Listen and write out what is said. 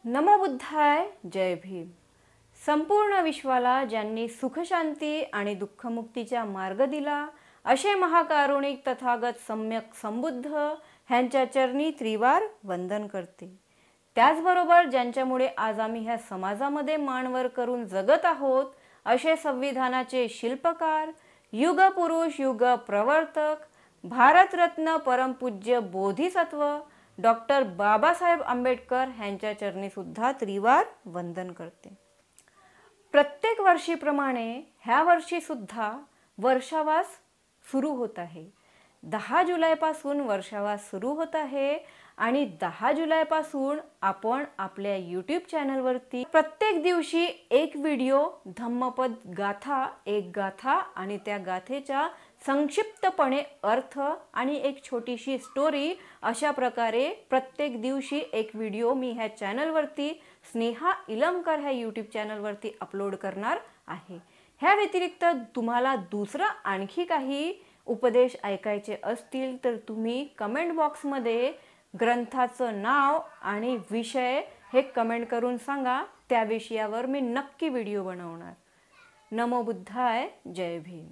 नमो बुद्धाय, जय भीम। संपूर्ण विश्वाला ज्यांनी सुखशांती आणि दुःखमुक्तीचा मार्ग दिला असे महाकारुणिक तथागत सम्यक संबुद्ध ह्यांच्या चरणी त्रिवार वंदन करते। त्याचबरोबर ज्यांच्यामुळे आज आम्ही ह्या समाजामध्ये मानवर करून जगत आहोत असे संविधानाचे शिल्पकार, युगपुरुष, युग प्रवर्तक, भारतरत्न परमपूज्य बोधिसत्व डॉक्टर बाबासाहेब आंबेडकर ह्यांच्या चरणी सुद्धा त्रिवार वंदन करते। प्रत्येक वर्षीप्रमाणे ह्या वर्षी सुद्धा वर्षावास सुरू होत आहे। 10 जुलैपासून वर्षावास सुरू होत आहे आणि 10 जुलैपासून आपण आपल्या YouTube चॅनलवरती प्रत्येक दिवशी एक व्हिडिओ धम्मपद गाथा, एक गाथा आणि त्या गाथेचा संक्षिप्तपणे अर्थ आणि एक छोटीशी स्टोरी अशा प्रकारे प्रत्येक दिवशी एक व्हिडिओ मी ह्या चॅनलवरती स्नेहा इलमकर ह्या YouTube चॅनलवरती अपलोड करणार आहे। ह्या व्यतिरिक्त तुम्हाला दुसरा आणखी काही उपदेश ऐकायचे असतील तर तुम्ही कमेंट बॉक्समध्ये ग्रंथाचं नाव आणि विषय हे कमेंट करून सांगा। त्या विषयावर मी नक्की व्हिडिओ बनवणार। नमो बुद्धाय, जय भीम।